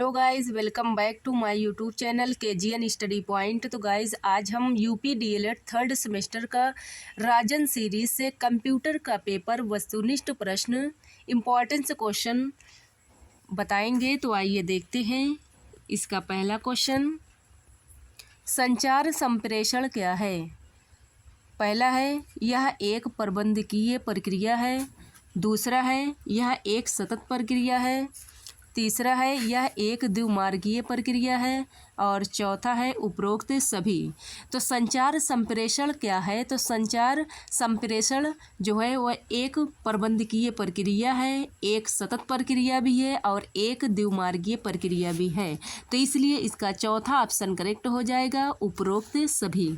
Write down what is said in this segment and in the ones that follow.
Hello guys, welcome back to my YouTube channel KGN study point. तो guys, आज हम UP DElEd third semester का Rajan series से computer का पेपर वस्तुनिष्ठ प्रश्न इम्पोर्टेंस क्वेश्चन बताएंगे। तो आइए देखते हैं। इसका पहला क्वेश्चन, संचार संप्रेषण क्या है? पहला है, यह एक प्रबंधकीय प्रक्रिया है। दूसरा है, यह एक सतत प्रक्रिया है। तीसरा है, यह एक द्विमार्गीय प्रक्रिया है। और चौथा है उपरोक्त सभी। तो संचार संप्रेषण क्या है? तो संचार संप्रेषण जो है वह एक प्रबंधकीय प्रक्रिया है, एक सतत प्रक्रिया भी है और एक द्विमार्गीय प्रक्रिया भी है। तो इसलिए इसका चौथा ऑप्शन करेक्ट हो जाएगा, उपरोक्त सभी।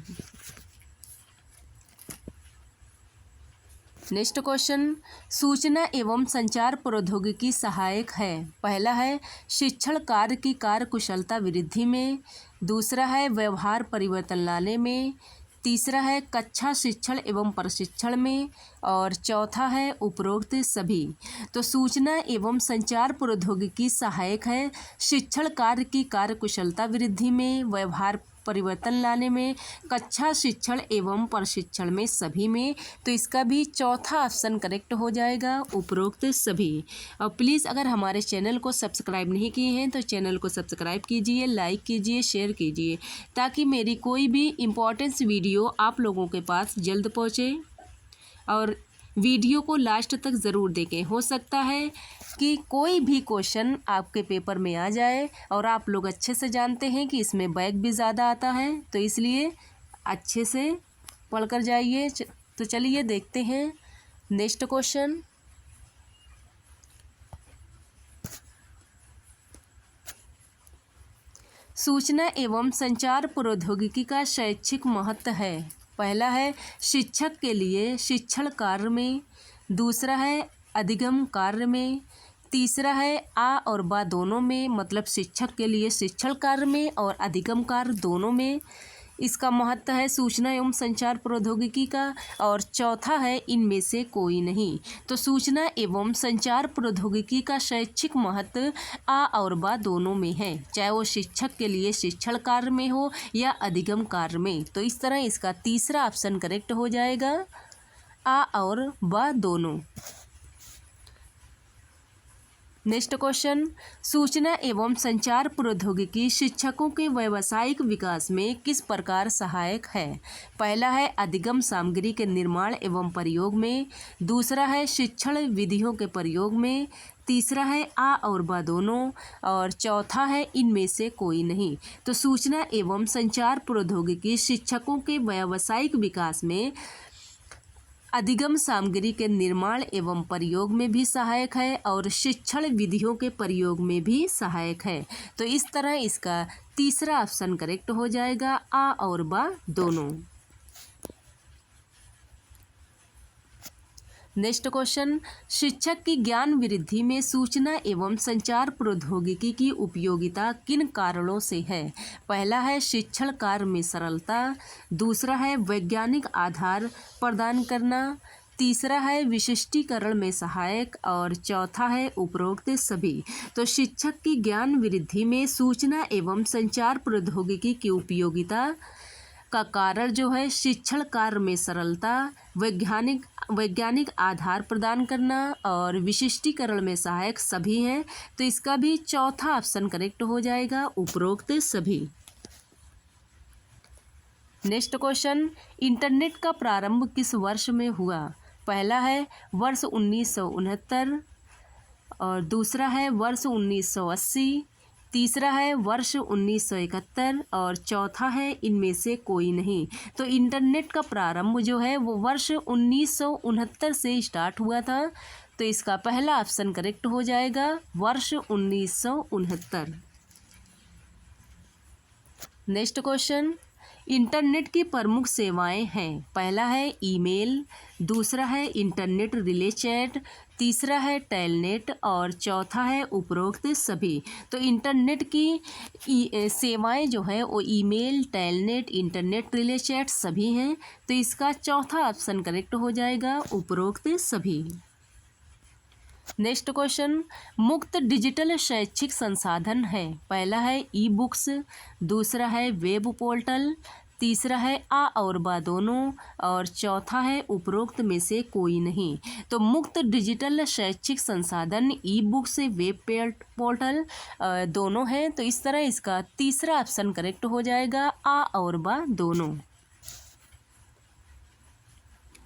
नेक्स्ट क्वेश्चन, सूचना एवं संचार प्रौद्योगिकी सहायक है। पहला है, शिक्षण कार्य की कार्यकुशलता वृद्धि में। दूसरा है, व्यवहार परिवर्तन लाने में। तीसरा है, कक्षा शिक्षण एवं प्रशिक्षण में। और चौथा है, उपरोक्त सभी। तो सूचना एवं संचार प्रौद्योगिकी सहायक है शिक्षण कार्य की कार्यकुशलता वृद्धि में, व्यवहार परिवर्तन लाने में, कक्षा शिक्षण एवं प्रशिक्षण में, सभी में। तो इसका भी चौथा ऑप्शन करेक्ट हो जाएगा, उपरोक्त सभी। और प्लीज़ अगर हमारे चैनल को सब्सक्राइब नहीं किए हैं तो चैनल को सब्सक्राइब कीजिए, लाइक कीजिए, शेयर कीजिए, ताकि मेरी कोई भी इम्पोर्टेंस वीडियो आप लोगों के पास जल्द पहुँचे। और वीडियो को लास्ट तक ज़रूर देखें। हो सकता है कि कोई भी क्वेश्चन आपके पेपर में आ जाए और आप लोग अच्छे से जानते हैं कि इसमें बैक भी ज़्यादा आता है, तो इसलिए अच्छे से पढ़कर जाइए। तो चलिए देखते हैं नेक्स्ट क्वेश्चन। सूचना एवं संचार प्रौद्योगिकी का शैक्षिक महत्व है। पहला है, शिक्षक के लिए शिक्षण कार्य में। दूसरा है, अधिगम कार्य में। तीसरा है, आ और बा दोनों में, मतलब शिक्षक के लिए शिक्षण कार्य में और अधिगम कार्य दोनों में इसका महत्व है सूचना एवं संचार प्रौद्योगिकी का। और चौथा है, इनमें से कोई नहीं। तो सूचना एवं संचार प्रौद्योगिकी का शैक्षिक महत्व आ और बा दोनों में है, चाहे वो शिक्षक के लिए शिक्षण कार्य में हो या अधिगम कार्य में। तो इस तरह इसका तीसरा ऑप्शन करेक्ट हो जाएगा, आ और बा दोनों। नेक्स्ट क्वेश्चन, सूचना एवं संचार प्रौद्योगिकी शिक्षकों के व्यावसायिक विकास में किस प्रकार सहायक है? पहला है, अधिगम सामग्री के निर्माण एवं प्रयोग में। दूसरा है, शिक्षण विधियों के प्रयोग में। तीसरा है, आ और बा दोनों। और चौथा है, इनमें से कोई नहीं। तो सूचना एवं संचार प्रौद्योगिकी शिक्षकों के व्यावसायिक विकास में अधिगम सामग्री के निर्माण एवं प्रयोग में भी सहायक है और शिक्षण विधियों के प्रयोग में भी सहायक है। तो इस तरह इसका तीसरा ऑप्शन करेक्ट हो जाएगा, आ और बा दोनों। नेक्स्ट क्वेश्चन, शिक्षक की ज्ञान वृद्धि में सूचना एवं संचार प्रौद्योगिकी की उपयोगिता किन कारणों से है? पहला है, शिक्षण कार्य में सरलता। दूसरा है, वैज्ञानिक आधार प्रदान करना। तीसरा है, विशिष्टीकरण में सहायक। और चौथा है, उपरोक्त सभी। तो शिक्षक की ज्ञान वृद्धि में सूचना एवं संचार प्रौद्योगिकी की उपयोगिता का कारण जो है शिक्षण कार्य में सरलता, वैज्ञानिक आधार प्रदान करना और विशिष्टीकरण में सहायक सभी हैं। तो इसका भी चौथा ऑप्शन करेक्ट हो जाएगा, उपरोक्त सभी। नेक्स्ट क्वेश्चन, इंटरनेट का प्रारंभ किस वर्ष में हुआ? पहला है, वर्ष 1969। और दूसरा है, वर्ष 1980। तीसरा है, वर्ष 1971। और चौथा है, इनमें से कोई नहीं। तो इंटरनेट का प्रारंभ जो है वो वर्ष 1969 से स्टार्ट हुआ था। तो इसका पहला ऑप्शन करेक्ट हो जाएगा, वर्ष 1969। नेक्स्ट क्वेश्चन, इंटरनेट की प्रमुख सेवाएं हैं। पहला है, ईमेल। दूसरा है, इंटरनेट रिले चैट। तीसरा है, टेलनेट। और चौथा है, उपरोक्त सभी। तो इंटरनेट की सेवाएं जो है वो email, telnet, internet relay chat सभी हैं। तो इसका चौथा ऑप्शन करेक्ट हो जाएगा, उपरोक्त सभी। नेक्स्ट क्वेश्चन, मुक्त डिजिटल शैक्षिक संसाधन है। पहला है ई बुक्स, दूसरा है वेब पोर्टल, तीसरा है आ और बा दोनों, और चौथा है उपरोक्त में से कोई नहीं। तो मुक्त डिजिटल शैक्षिक संसाधन ई बुक्स, वेब पोर्टल दोनों हैं। तो इस तरह इसका तीसरा ऑप्शन करेक्ट हो जाएगा, आ और बा दोनों।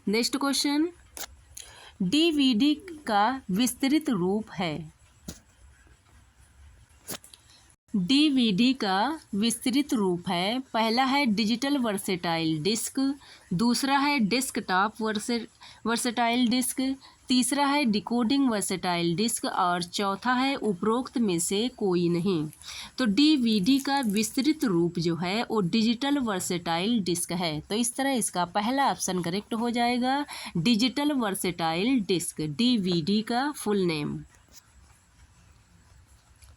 नेक्स्ट क्वेश्चन, डीवीडी का विस्तृत रूप है। डीवीडी का विस्तृत रूप है। पहला है डिजिटल वर्सेटाइल डिस्क, दूसरा है डेस्कटॉप वर्सेटाइल डिस्क, तीसरा है डिकोडिंग वर्सेटाइल डिस्क, और चौथा है उपरोक्त में से कोई नहीं। तो डीवीडी का विस्तृत रूप जो है वो डिजिटल वर्सेटाइल डिस्क है। तो इस तरह इसका पहला ऑप्शन करेक्ट हो जाएगा, डिजिटल वर्सेटाइल डिस्क, डीवीडी का full name.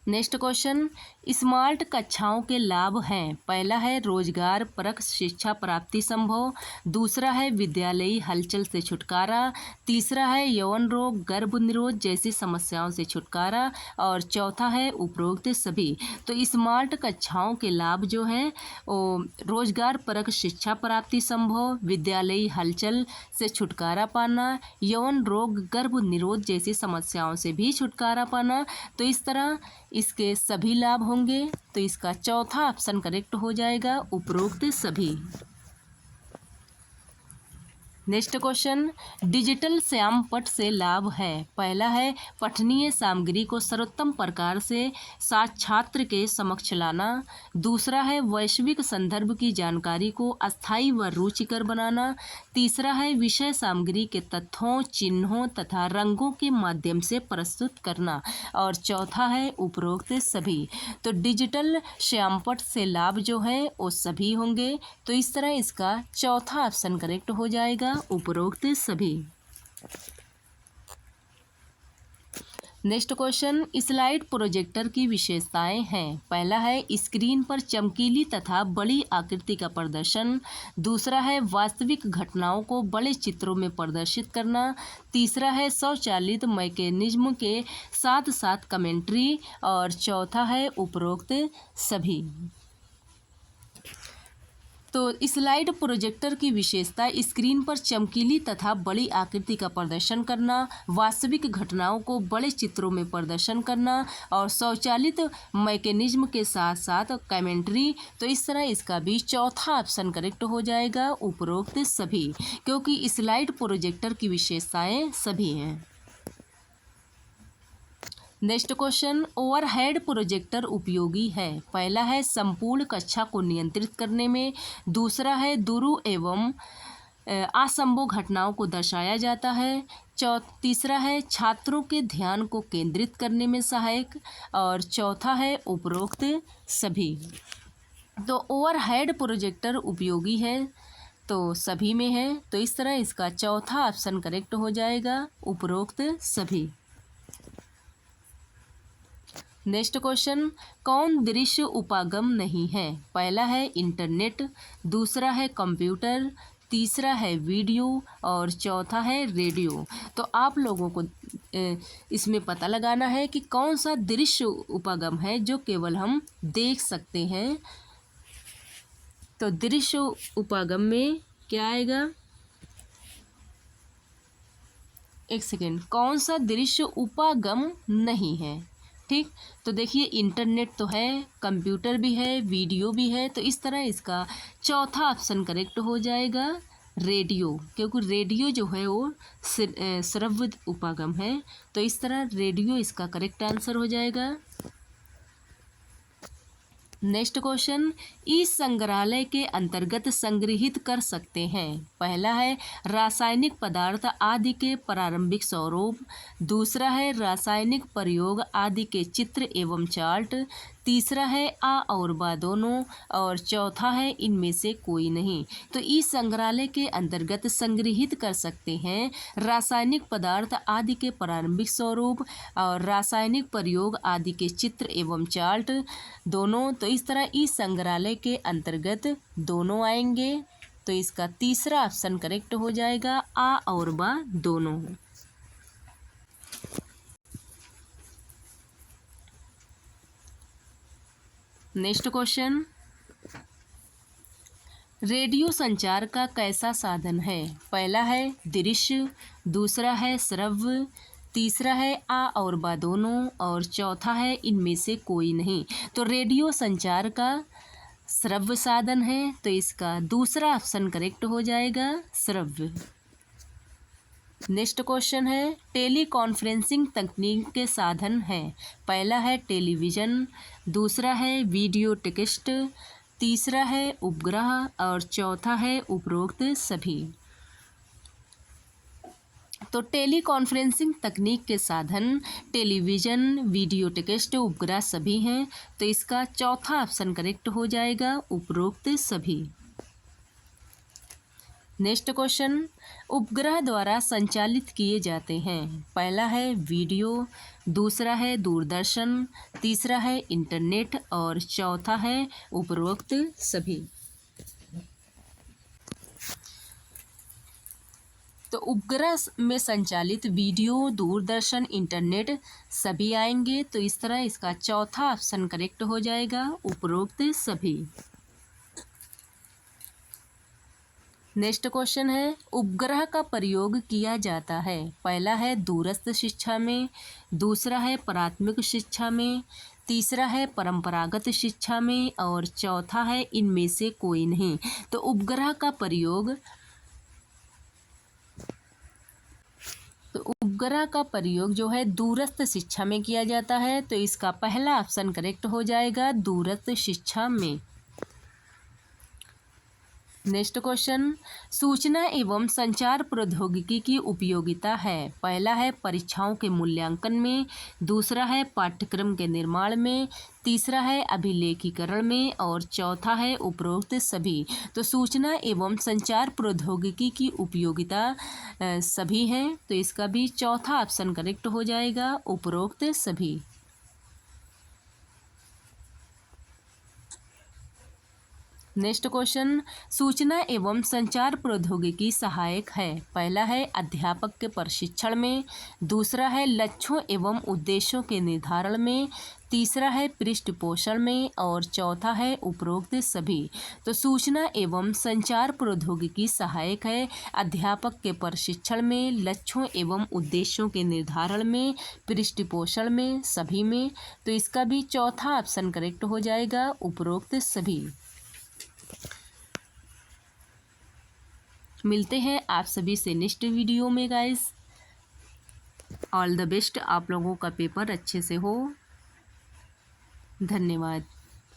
Next question, smart कक्षाओं के लाभ हैं। पहला है रोजगार परक शिक्षा प्राप्ति संभव, दूसरा है विद्यालयी हलचल से छुटकारा, तीसरा है यौन रोग गर्भ निरोध जैसी समस्याओं से छुटकारा, और चौथा है उपरोक्त सभी। तो स्मार्ट कक्षाओं के लाभ जो हैं वो रोजगार परक शिक्षा प्राप्ति संभव, विद्यालयी हलचल से छुटकारा पाना, यौन रोग गर्भ निरोध जैसी समस्याओं से भी छुटकारा पाना। तो इस तरह इसके सभी लाभ होंगे। तो इसका चौथा ऑप्शन करेक्ट हो जाएगा, उपरोक्त सभी। नेक्स्ट क्वेश्चन, डिजिटल श्याम पट से लाभ है। पहला है पठनीय सामग्री को सर्वोत्तम प्रकार से छात्र के समक्ष लाना, दूसरा है वैश्विक संदर्भ की जानकारी को अस्थायी व रुचिकर बनाना, तीसरा है विषय सामग्री के तथ्यों चिन्हों तथा रंगों के माध्यम से प्रस्तुत करना, और चौथा है उपरोक्त सभी। तो डिजिटल श्यामपट से लाभ जो है वो सभी होंगे। तो इस तरह इसका चौथा ऑप्शन करेक्ट हो जाएगा, उपरोक्त सभी। नेक्स्ट क्वेश्चन, स्लाइड प्रोजेक्टर की विशेषताएं हैं। पहला है स्क्रीन पर चमकीली तथा बड़ी आकृति का प्रदर्शन, दूसरा है वास्तविक घटनाओं को बड़े चित्रों में प्रदर्शित करना, तीसरा है स्वचालित मैकेनिज्म के साथ साथ कमेंट्री, और चौथा है उपरोक्त सभी। तो स्लाइड प्रोजेक्टर की विशेषता स्क्रीन पर चमकीली तथा बड़ी आकृति का प्रदर्शन करना, वास्तविक घटनाओं को बड़े चित्रों में प्रदर्शन करना, और स्वचालित मैकेनिज्म के साथ साथ कमेंट्री। तो इस तरह इसका भी चौथा ऑप्शन करेक्ट हो जाएगा, उपरोक्त सभी, क्योंकि स्लाइड प्रोजेक्टर की विशेषताएं सभी हैं। नेक्स्ट क्वेश्चन, ओवरहेड प्रोजेक्टर उपयोगी है। पहला है संपूर्ण कक्षा को नियंत्रित करने में, दूसरा है दुरु एवं असंभव घटनाओं को दर्शाया जाता है, तीसरा है छात्रों के ध्यान को केंद्रित करने में सहायक, और चौथा है उपरोक्त सभी। तो ओवरहेड प्रोजेक्टर उपयोगी है तो सभी में है। तो इस तरह इसका चौथा ऑप्शन करेक्ट हो जाएगा, उपरोक्त सभी। नेक्स्ट क्वेश्चन, कौन दृश्य उपागम नहीं है। पहला है इंटरनेट, दूसरा है कंप्यूटर, तीसरा है वीडियो, और चौथा है रेडियो। तो आप लोगों को इसमें पता लगाना है कि कौन सा दृश्य उपागम है जो केवल हम देख सकते हैं। तो दृश्य उपागम में क्या आएगा, एक सेकेंड, कौन सा दृश्य उपागम नहीं है। ठीक, तो देखिए इंटरनेट तो है, कंप्यूटर भी है, वीडियो भी है। तो इस तरह इसका चौथा ऑप्शन करेक्ट हो जाएगा, रेडियो, क्योंकि रेडियो जो है वो श्रव्य उपागम है। तो इस तरह रेडियो इसका करेक्ट आंसर हो जाएगा। नेक्स्ट क्वेश्चन, इस संग्रहालय के अंतर्गत संग्रहित कर सकते हैं। पहला है रासायनिक पदार्थ आदि के प्रारंभिक स्वरूप, दूसरा है रासायनिक प्रयोग आदि के चित्र एवं चार्ट, तीसरा है आ और बा दोनों, और चौथा है इनमें से कोई नहीं। तो इस संग्रहालय के अंतर्गत संग्रहित कर सकते हैं रासायनिक पदार्थ आदि के प्रारंभिक स्वरूप और रासायनिक प्रयोग आदि के चित्र एवं चार्ट दोनों। तो इस तरह इस संग्रहालय के अंतर्गत दोनों आएंगे। तो इसका तीसरा ऑप्शन करेक्ट हो जाएगा, आ और बा दोनों। नेक्स्ट क्वेश्चन, रेडियो संचार का कैसा साधन है? पहला है दृश्य, दूसरा है श्रव्य, तीसरा है आ और बा दोनों, और चौथा है इनमें से कोई नहीं। तो रेडियो संचार का श्रव्य साधन है, तो इसका दूसरा ऑप्शन करेक्ट हो जाएगा, श्रव्य। नेक्स्ट क्वेश्चन है, टेली कॉन्फ्रेंसिंग तकनीक के साधन है। पहला है टेलीविज़न, दूसरा है वीडियो टेक्स्ट, तीसरा है उपग्रह, और चौथा है उपरोक्त सभी। तो टेली कॉन्फ्रेंसिंग तकनीक के साधन टेलीविज़न, वीडियो टेक्स्ट, उपग्रह सभी हैं, तो इसका चौथा ऑप्शन करेक्ट हो जाएगा, उपरोक्त सभी। नेक्स्ट क्वेश्चन, उपग्रह द्वारा संचालित किए जाते हैं। पहला है वीडियो, दूसरा है दूरदर्शन, तीसरा है इंटरनेट, और चौथा है उपरोक्त सभी। तो उपग्रह में संचालित वीडियो, दूरदर्शन, इंटरनेट सभी आएंगे, तो इस तरह इसका चौथा ऑप्शन करेक्ट हो जाएगा, उपरोक्त सभी। नेक्स्ट क्वेश्चन है, उपग्रह का प्रयोग किया जाता है। पहला है दूरस्थ शिक्षा में, दूसरा है प्राथमिक शिक्षा में, तीसरा है परंपरागत शिक्षा में, और चौथा है इनमें से कोई नहीं। तो उपग्रह का प्रयोग जो है दूरस्थ शिक्षा में किया जाता है, तो इसका पहला ऑप्शन करेक्ट हो जाएगा, दूरस्थ शिक्षा में। नेक्स्ट क्वेश्चन, सूचना एवं संचार प्रौद्योगिकी की उपयोगिता है। पहला है परीक्षाओं के मूल्यांकन में, दूसरा है पाठ्यक्रम के निर्माण में, तीसरा है अभिलेखीकरण में, और चौथा है उपरोक्त सभी। तो सूचना एवं संचार प्रौद्योगिकी की उपयोगिता सभी हैं, तो इसका भी चौथा ऑप्शन करेक्ट हो जाएगा, उपरोक्त सभी। नेक्स्ट क्वेश्चन, सूचना एवं संचार प्रौद्योगिकी सहायक है। पहला है अध्यापक के प्रशिक्षण में, दूसरा है लक्ष्यों एवं उद्देश्यों के निर्धारण में, तीसरा है पृष्ठपोषण में, और चौथा है उपरोक्त सभी। तो सूचना एवं संचार प्रौद्योगिकी सहायक है अध्यापक के प्रशिक्षण में, लक्ष्यों एवं उद्देश्यों के निर्धारण में, पृष्ठपोषण में, सभी में। तो इसका भी चौथा ऑप्शन करेक्ट हो जाएगा, उपरोक्त सभी। मिलते हैं आप सभी से नेक्स्ट वीडियो में गाइस। ऑल द बेस्ट, आप लोगों का पेपर अच्छे से हो। धन्यवाद।